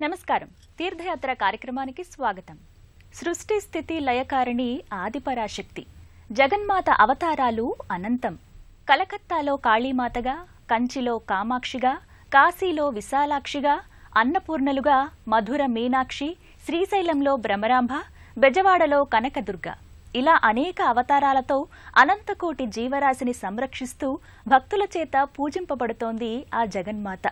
నమస్కారం. తీర్థయాత్ర కార్యక్రమానికి స్వాగతం. సృష్టి స్థితి లయకారిణి ఆదిపరాశక్తి, జగన్మాత అవతారాలు అనంతం. కలకత్తాలో కాళీమాతగా, కంచిలో కామాక్షిగా, కాశీలో విశాలాక్షిగా, అన్నపూర్ణలుగా మధుర మీనాక్షి, శ్రీశైలంలో భ్రమరాంభ, బెజవాడలో కనకదుర్గ, ఇలా అనేక అవతారాలతో అనంతకోటి జీవరాశిని సంరక్షిస్తూ భక్తుల చేత పూజింపబడుతోంది ఆ జగన్మాత.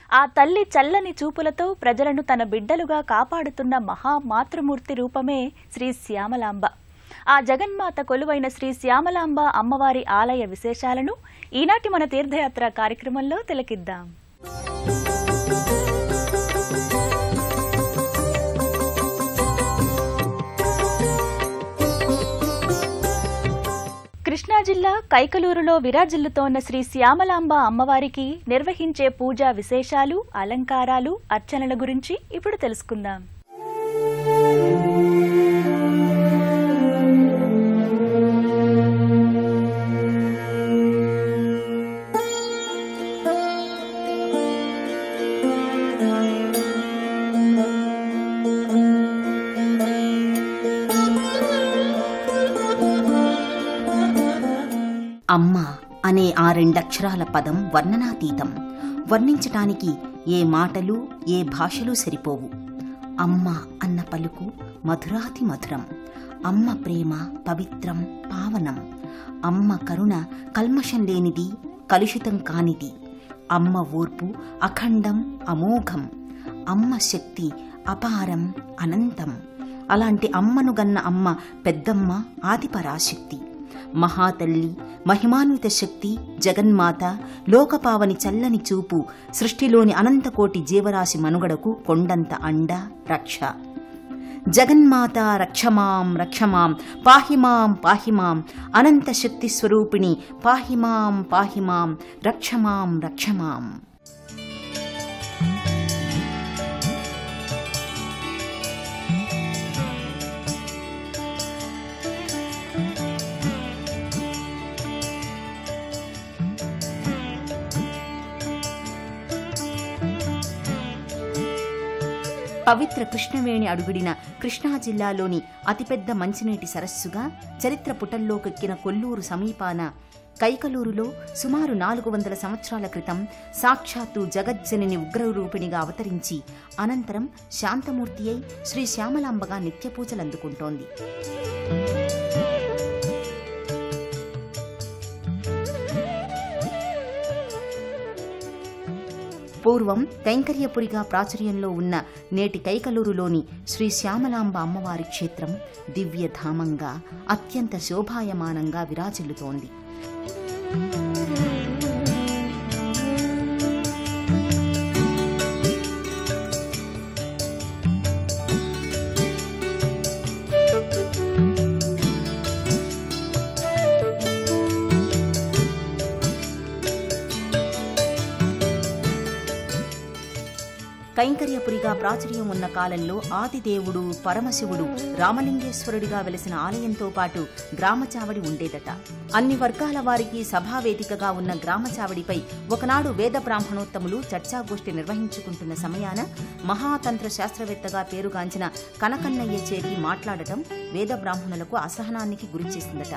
ఆ తల్లి చల్లని చూపులతో ప్రజలను తన బిడ్డలుగా కాపాడుతున్న మహామాతృమూర్తి రూపమే శ్రీ శ్యామలాంబ. ఆ జగన్మాత కొలువైన శ్రీ శ్యామలాంబ అమ్మవారి ఆలయ విశేషాలను ఈనాటి మన తీర్థయాత్ర కార్యక్రమంలో తిలకిద్దాం. కృష్ణా జిల్లా కైకలూరులో విరాజిల్లుతోన్న శ్రీ శ్యామలాంబ అమ్మవారికి నిర్వహించే పూజా విశేషాలు, అలంకారాలు, అర్చనల గురించి ఇప్పుడు తెలుసుకుందాం. అమ్మ అనే ఆ రెండక్షరాల పదం వర్ణనాతీతం. వర్ణించటానికి ఏ మాటలు, ఏ భాషలు సరిపోవు. అమ్మ అన్న పలుకు మధురాతి మధురం. అమ్మ ప్రేమ పవిత్రం, పావనం. అమ్మ కరుణ కల్మషం లేనిది, కలుషితం కానిది. అమ్మ ఓర్పు అఖండం, అమోఘం. అమ్మ శక్తి అపారం, అనంతం. అలాంటి అమ్మను గన్న అమ్మ పెద్దమ్మ ఆదిపరాశక్తి. మహాతల్లి, మహిమాన్విత శక్తి, జగన్మాత, లోకపావని చల్లని చూపు, సృష్టిలోని అనంతకోటి జీవరాశి మనుగడకు కొండంత అండ, రక్ష. జగన్మాత రక్షమాం రక్షమాం, పాహిమాం పాహిమాం, అనంత శక్తి స్వరూపిణి, పాహిమాం పాహిమాం, రక్షమాం రక్షమాం. పవిత్ర కృష్ణవేణి అడుగుడిన కృష్ణా జిల్లాలోని అతిపెద్ద మంచినీటి సరస్సుగా చరిత్ర పుటల్లోకెక్కిన కొల్లూరు సమీపాన కైకలూరులో సుమారు 400 సంవత్సరాల క్రితం సాక్షాత్తు జగజ్జనని ఉగ్రరూపిణిగా అవతరించి అనంతరం శాంతమూర్తి అయి శ్రీ శ్యామలాంబగా నిత్యపూజలందుకుంటోంది. పూర్వం కైంకర్యపురిగా ప్రాచుర్యంలో ఉన్న నేటి కైకలూరులోని శ్రీ శ్యామలాంబ అమ్మవారి క్షేత్రం దివ్యధామంగా, అత్యంత శోభాయమానంగా విరాజిల్లుతోంది. కైంకర్యపురిగా ప్రాచుర్యం ఉన్న కాలంలో ఆదిదేవుడు పరమశివుడు రామలింగేశ్వరుడిగా వెలిసిన ఆలయంతో పాటు గ్రామచావడి ఉండేదట. అన్ని వర్గాల వారికి సభావేదికగా ఉన్న గ్రామచావడిపై ఒకనాడు వేద బ్రాహ్మణోత్తములు చర్చాగోష్ఠి నిర్వహించుకుంటున్న సమయాన మహాతంత్ర శాస్త్రవేత్తగా పేరుగాంచిన కనకన్నయ్య చేరి మాట్లాడటం వేద బ్రాహ్మణులకు అసహనానికి గురిచేసిందట.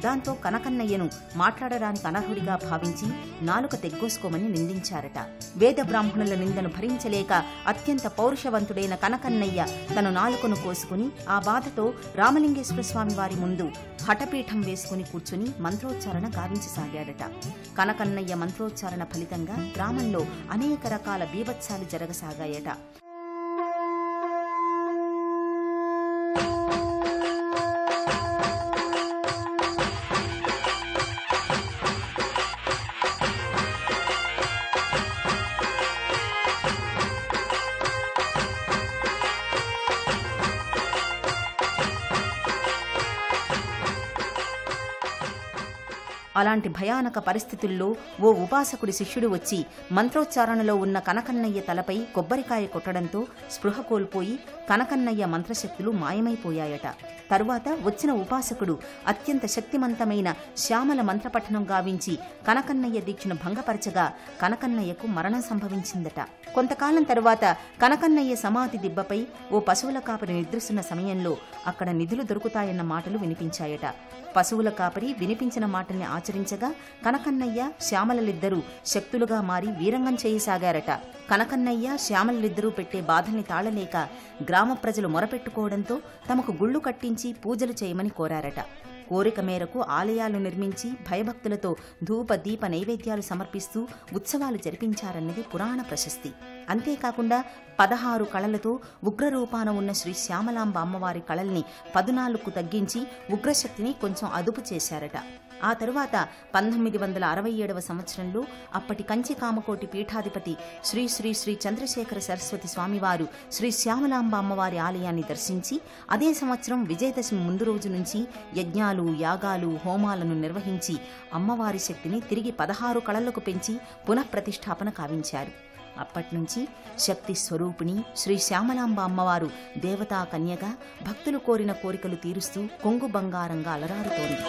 దాంతో కనకన్నయ్యను మాట్లాడడానికి అనర్హుడిగా భావించి నాలుక తెగ్గోసుకోమని నిందించారట. వేద బ్రాహ్మణుల నిందను భరించలేక అత్యంత పౌరుషవంతుడైన కనకన్నయ్య తన నాలుకను కోసుకుని ఆ బాధతో రామలింగేశ్వర స్వామి వారి ముందు హఠపీఠం వేసుకుని కూర్చుని మంత్రోచ్చారణ గావించసాగాడట. కనకన్నయ్య మంత్రోచ్చారణ ఫలితంగా గ్రామంలో అనేక రకాల బీభత్సాలు జరగసాగాయట. అలాంటి భయానక పరిస్థితుల్లో ఓ ఉపాసకుడి శిష్యుడు వచ్చి మంత్రోచ్చారణలో ఉన్న కనకన్నయ్య తలపై కొబ్బరికాయ కొట్టడంతో స్పృహ కోల్పోయి కనకన్నయ్య మంత్రశక్తులు మాయమైపోయాయట. తరువాత వచ్చిన ఉపాసకుడు అత్యంత శక్తిమంతమైన శ్యామల మంత్రపఠనం గావించి కనకన్నయ్య దీక్షను భంగపరచగా కనకన్నయ్యకు మరణం సంభవించిందట. కొంతకాలం తరువాత కనకన్నయ్య సమాధి దిబ్బపై ఓ పశువుల కాపరి నిద్రిస్తున్న సమయంలో అక్కడ నిధులు దొరుకుతాయన్న మాటలు వినిపించాయట. పశువుల కాపరి వినిపించిన మాటల్ని ఆచరించగా కనకన్నయ్య శ్యామలలిద్దరూ శక్తులుగా మారి వీరంగం చేయసాగారట. కనకన్నయ్య శ్యామలలిద్దరూ పెట్టే బాధల్ని తాళలేక గ్రామ ప్రజలు మొరపెట్టుకోవడంతో తమకు గుళ్ళు కట్టించి పూజలు చేయమని కోరారట. కోరిక మేరకు ఆలయాలు నిర్మించి భయభక్తులతో ధూప దీప నైవేద్యాలు సమర్పిస్తూ ఉత్సవాలు జరిపించారన్నది పురాణ ప్రశస్తి. అంతేకాకుండా 16 కళలతో ఉగ్రరూపాన ఉన్న శ్రీ శ్యామలాంబ అమ్మవారి కళల్ని 14కు తగ్గించి ఉగ్రశక్తిని కొంచెం అదుపు చేశారట. ఆ తరువాత 1967వ సంవత్సరంలో అప్పటి కంచి కామకోటి పీఠాధిపతి శ్రీ శ్రీ శ్రీ చంద్రశేఖర సరస్వతి స్వామివారు శ్రీ శ్యామలాంబ అమ్మవారి ఆలయాన్ని దర్శించి అదే సంవత్సరం విజయదశమి ముందు రోజు నుంచి యజ్ఞాలు, యాగాలు, హోమాలను నిర్వహించి అమ్మవారి శక్తిని తిరిగి 16 కళలకు పెంచి పునఃప్రతిష్ఠాపన కావించారు. అప్పట్నుంచి శక్తి స్వరూపిణి శ్రీ శ్యామలాంబ అమ్మవారు దేవతా కన్యగా భక్తులు కోరిన కోరికలు తీరుస్తూ కొంగు బంగారంగా అలరారుతోంది.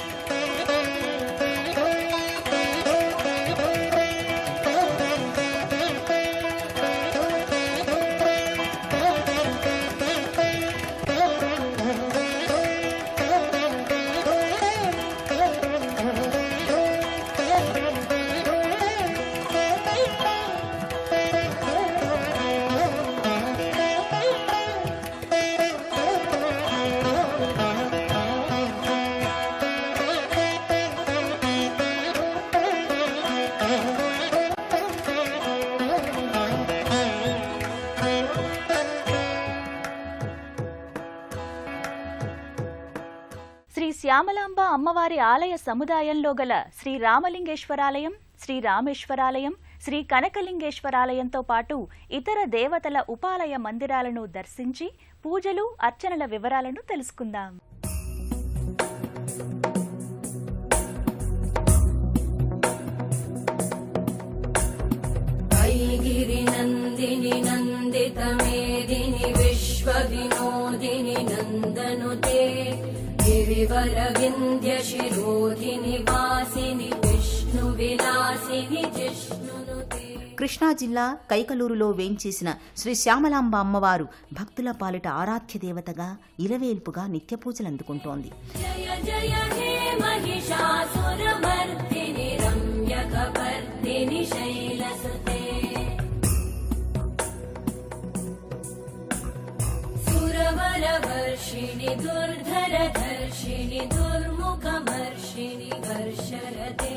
శ్రీ శ్యామలాంబ అమ్మవారి ఆలయ సముదాయంలో గల శ్రీ రామలింగేశ్వరాలయం, శ్రీ రామేశ్వరాలయం, శ్రీ కనకలింగేశ్వరాలయంతో పాటు ఇతర దేవతల ఉపాలయ మందిరాలను దర్శించి పూజలు, అర్చనల వివరాలను తెలుసుకుందాం. गिरिनन्दिनि नन्दितमेदिनि विश्वविनोदिनि नन्दनुते गिरिवरविन्द्यशिरोधिनि वासिनि विष्णुविलासिनि जिष्णुनुते. కృష్ణా జిల్లా కైకలూరులో వేంచేసిన శ్రీ శ్యామలాంబ అమ్మవారు భక్తుల పాలిట ఆరాధ్య దేవతగా ఇలవేల్పుగా నిత్య పూజలందుకుంటోంది. జయ జయ హే మహిషాసురమర్దిని రమ్యకపర్దిని శైలసుతే సురవరవర్షిణి దుర్ధరధర్షిణి దుర్ముఖమర్షిణి ఘర్షరతే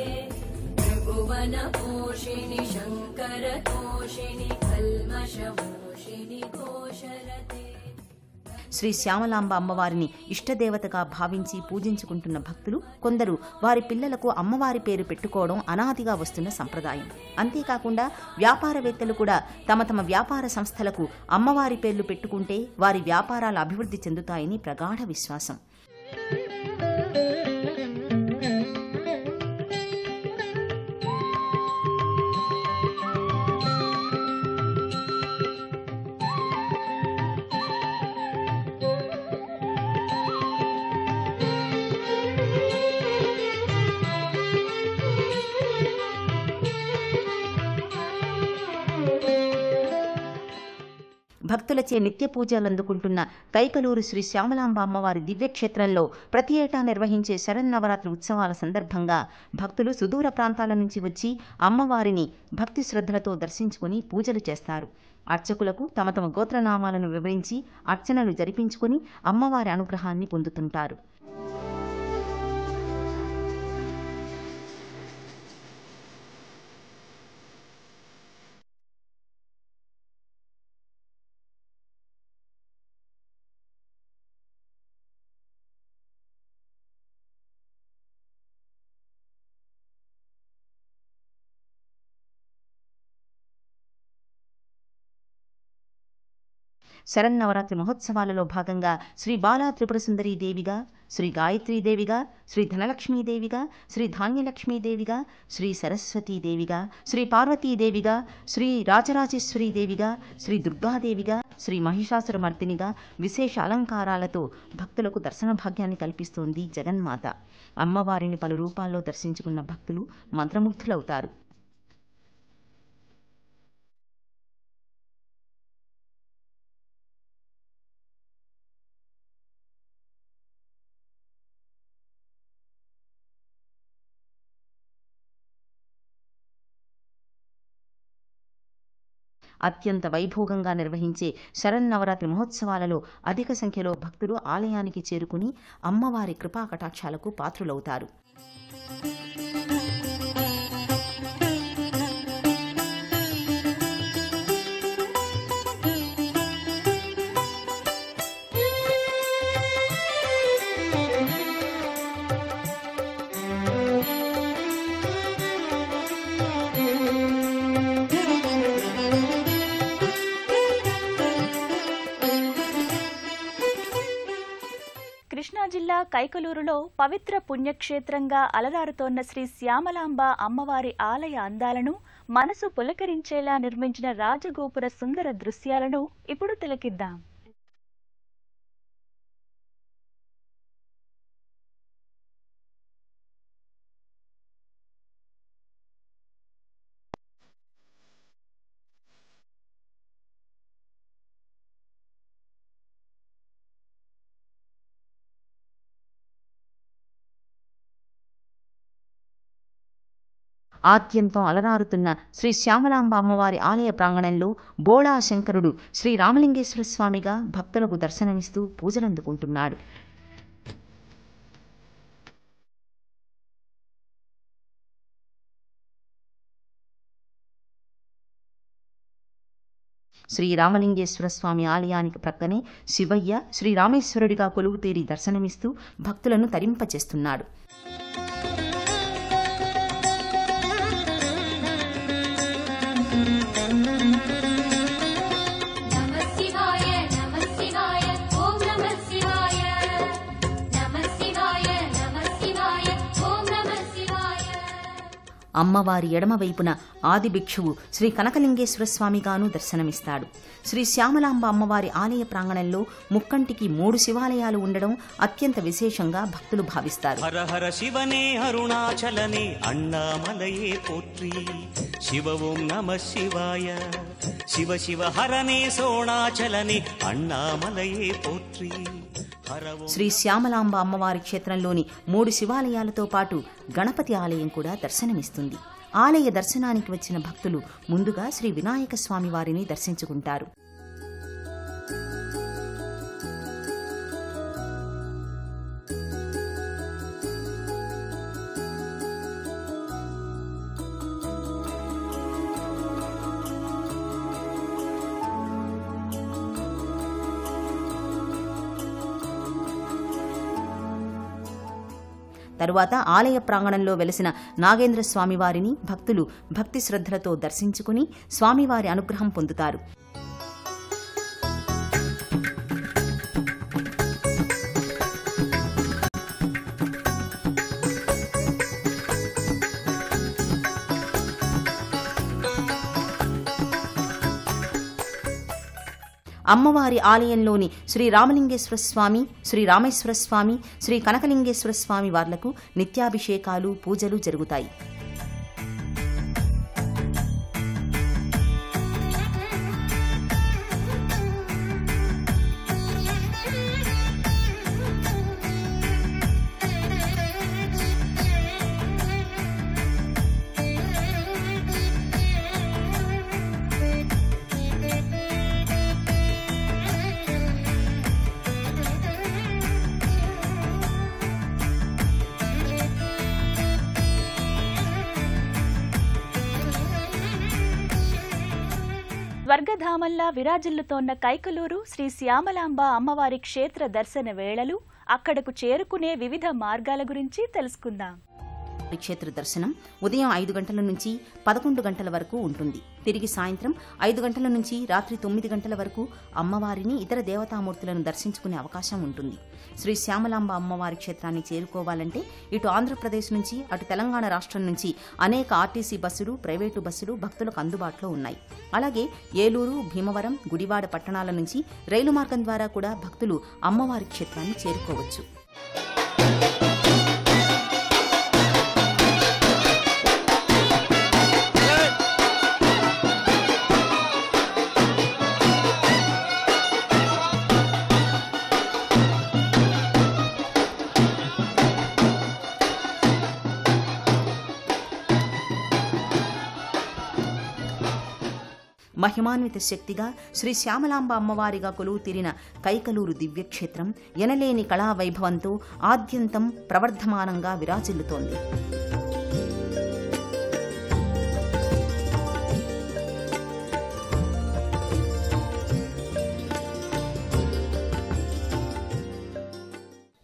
त्रिभुवनपोषिणि शङ्करतोषिणि कल्मषमोषिणि घोषरते. శ్రీ శ్యామలాంబ అమ్మవారిని ఇష్టదేవతగా భావించి పూజించుకుంటున్న భక్తులు కొందరు వారి పిల్లలకు అమ్మవారి పేరు పెట్టుకోవడం అనాదిగా వస్తున్న సంప్రదాయం. అంతేకాకుండా వ్యాపారవేత్తలు కూడా తమ తమ వ్యాపార సంస్థలకు అమ్మవారి పేర్లు పెట్టుకుంటే వారి వ్యాపారాలు అభివృద్ధి చెందుతాయని ప్రగాఢ విశ్వాసం. భక్తులచే నిత్య పూజలందుకుంటున్న కైకలూరు శ్రీ శ్యామలాంబ అమ్మవారి దివ్యక్షేత్రంలో ప్రతి ఏటా నిర్వహించే శరన్నవరాత్రి ఉత్సవాల సందర్భంగా భక్తులు సుదూర ప్రాంతాల నుంచి వచ్చి అమ్మవారిని భక్తి శ్రద్ధలతో దర్శించుకుని పూజలు చేస్తారు. అర్చకులకు తమ తమ గోత్రనామాలను వివరించి అర్చనలు జరిపించుకుని అమ్మవారి అనుగ్రహాన్ని పొందుతుంటారు. శరన్నవరాత్రి మహోత్సవాలలో భాగంగా శ్రీ బాలా త్రిపురసుందరీ దేవిగా, శ్రీ గాయత్రీదేవిగా, శ్రీ ధనలక్ష్మీదేవిగా, శ్రీ ధాన్యలక్ష్మీదేవిగా, శ్రీ సరస్వతీదేవిగా, శ్రీ పార్వతీదేవిగా, శ్రీ రాజరాజేశ్వరీదేవిగా, శ్రీ దుర్గాదేవిగా, శ్రీ మహిషాసురమర్దినిగా విశేష అలంకారాలతో భక్తులకు దర్శన భాగ్యాన్ని కల్పిస్తోంది జగన్మాత. అమ్మవారిని పలు రూపాల్లో దర్శించుకున్న భక్తులు మంత్రముగ్ధులవుతారు. అత్యంత వైభోగంగా నిర్వహించే శరన్నవరాత్రి మహోత్సవాలలో అధిక సంఖ్యలో భక్తులు ఆలయానికి చేరుకుని అమ్మవారి కృపా కటాక్షాలకు పాత్రులవుతారు. కృష్ణా జిల్లా కైకలూరులో పవిత్ర పుణ్యక్షేత్రంగా అలరారుతోన్న శ్రీ శ్యామలాంబ అమ్మవారి ఆలయ అందాలను మనసు పులకరించేలా నిర్మించిన రాజగోపుర సుందర దృశ్యాలను ఇప్పుడు తిలకిద్దాం. ఆద్యంతం అలరారుతున్న శ్రీ శ్యామలాంబ అమ్మవారి ఆలయ ప్రాంగణంలో బోళా శంకరుడు శ్రీ రామలింగేశ్వర స్వామిగా భక్తులకు దర్శనమిస్తూ పూజలందుకుంటున్నాడు. శ్రీ రామలింగేశ్వర స్వామి ఆలయానికి ప్రక్కనే శివయ్య శ్రీ రామేశ్వరుడిగా కొలువు తీరి దర్శనమిస్తూ భక్తులను తరింపచేస్తున్నాడు. అమ్మవారి ఎడమవైపున ఆది భిక్షువు శ్రీ కనకలింగేశ్వర స్వామిగాను దర్శనమిస్తాడు. శ్రీ శ్యామలాంబ అమ్మవారి ఆలయ ప్రాంగణంలో ముక్కంటికి 3 శివాలయాలు ఉండడం అత్యంత విశేషంగా భక్తులు భావిస్తారు. హర హర శివనే అరుణాచలనే అన్నామలయే పోట్రి శివ ఓం నమ శివాయ శివ శివ హరనే సోణాచలనే అన్నామలయే పోట్రి. శ్రీ శ్యామలాంబ అమ్మవారి క్షేత్రంలోని 3 శివాలయాలతో పాటు గణపతి ఆలయం కూడా దర్శనమిస్తుంది. ఆలయ దర్శనానికి వచ్చిన భక్తులు ముందుగా శ్రీ వినాయక స్వామి వారిని దర్శించుకుంటారు. తరువాత ఆలయ ప్రాంగణంలో వెలసిన నాగేంద్ర స్వామివారిని భక్తులు భక్తి శ్రద్ధలతో దర్శించుకుని స్వామివారి అనుగ్రహం పొందుతారు. అమ్మవారి ఆలయంలోని శ్రీ రామలింగేశ్వర స్వామి, శ్రీ రామేశ్వర స్వామి, శ్రీ కనకలింగేశ్వర స్వామి వార్లకు నిత్యాభిషేకాలు, పూజలు జరుగుతాయి. స్వర్గధామంలా విరాజిల్లుతోన్న కైకలూరు శ్రీ శ్యామలాంబ అమ్మవారి క్షేత్ర దర్శన వేళలు, అక్కడకు చేరుకునే వివిధ మార్గాల గురించి తెలుసుకుందాం. క్షేత్ర దర్శనం ఉదయం 5 గంటల నుంచి 11 గంటల వరకు ఉంటుంది. తిరిగి సాయంత్రం 5 గంటల నుంచి రాత్రి 9 గంటల వరకు అమ్మవారిని ఇతర దేవతామూర్తులను దర్శించుకునే అవకాశం ఉంటుంది. శ్రీ శ్యామలాంబ అమ్మవారి క్షేత్రాన్ని చేరుకోవాలంటే ఇటు ఆంధ్రప్రదేశ్ నుంచి అటు తెలంగాణ రాష్ట్రం నుంచి అనేక ఆర్టీసీ బస్సులు, ప్రైవేటు బస్సులు భక్తులకు అందుబాటులో ఉన్నాయి. అలాగే ఏలూరు, భీమవరం, గుడివాడ పట్టణాల నుంచి రైలు మార్గం ద్వారా కూడా భక్తులు అమ్మవారి క్షేత్రాన్ని చేరుకోవచ్చు. మహిమాన్విత శక్తిగా శ్రీ శ్యామలాంబ అమ్మవారిగా కొలువు తీరిన కైకలూరు దివ్యక్షేత్రం ఎనలేని కళావైభవంతో ఆద్యంతం ప్రవర్ధమానంగా విరాజిల్లుతోంది.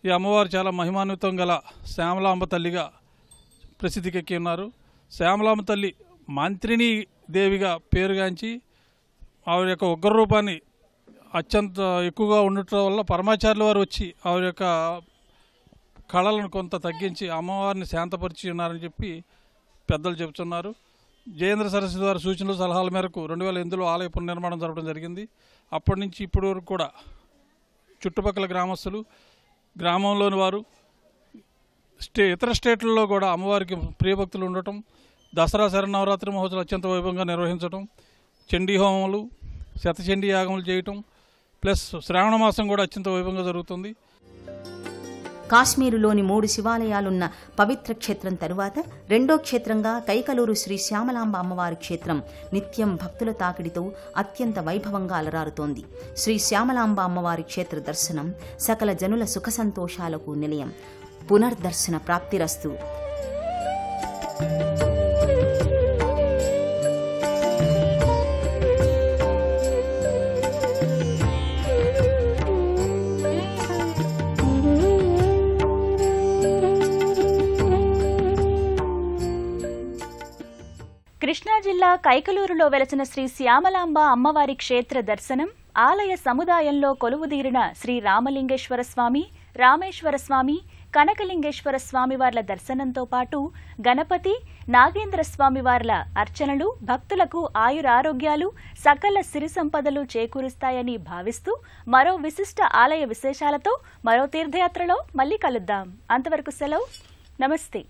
ఈ అమ్మవారు చాలా మహిమాన్వితం గల శ్యామలాంబ తల్లిగా ప్రసిద్ధికెక్కి ఉన్నారు. శ్యామలాంబ తల్లి మంత్రిని దేవిగా పేరుగాంచి ఆవిడ యొక్క ఉగ్రరూపాన్ని అత్యంత ఎక్కువగా ఉండటం వల్ల పరమాచార్యుల వారు వచ్చి ఆవిడ యొక్క కళలను కొంత తగ్గించి అమ్మవారిని శాంతపరిచి ఉన్నారని చెప్పి పెద్దలు చెబుతున్నారు. జయేంద్ర సరస్వతి వారి సూచనలు సలహాల మేరకు 2008లో ఆలయ పునర్నిర్మాణం జరపడం జరిగింది. అప్పటి నుంచి ఇప్పటి వరకు కూడా చుట్టుపక్కల గ్రామస్తులు, గ్రామంలోని వారు, ఇతర స్టేట్లలో కూడా అమ్మవారికి ప్రియభక్తులు ఉండటం, దసరా శరన్నవరాత్రి మహోత్సవాలు అత్యంత వైభవంగా నిర్వహించడం, చండీ హోమములు, శతచండీ యాగములు చేయటం, ప్లస్ శ్రావణ మాసం కూడా అత్యంత వైభవంగా జరుగుతుంది. కాశ్మీరులోని 3 శివాలయాలున్న పవిత్ర క్షేత్రం తరువాత రెండో క్షేత్రంగా కైకలూరు శ్రీ శ్యామలాంబ అమ్మవారి క్షేత్రం నిత్యం భక్తుల తాకిడితో అత్యంత వైభవంగా అలరారుతోంది. శ్రీ శ్యామలాంబ అమ్మవారి క్షేత్ర దర్శనం సకల జనుల సుఖ సంతోషాలకు నిలయం. పునర్దర్శన ప్రాప్తిరస్తు. కృష్ణా జిల్లా కైకలూరులో వెలసిన శ్రీ శ్యామలాంబ అమ్మవారి క్షేత్ర దర్శనం ఆలయ సముదాయంలో కొలువుదీరిన శ్రీ రామలింగేశ్వర స్వామి, రామేశ్వర స్వామి, కనకలింగేశ్వర స్వామివార్ల దర్శనంతో పాటు గణపతి, నాగేంద్ర స్వామివార్ల అర్చనలు భక్తులకు ఆయురారోగ్యాలు, సకల సిరి సంపదలు చేకూరుస్తాయని భావిస్తూ మరో విశిష్ట ఆలయ విశేషాలతో మరో తీర్థయాత్రలో మళ్ళీ కలుద్దాం. అంతవరకు సెలవు. నమస్తే.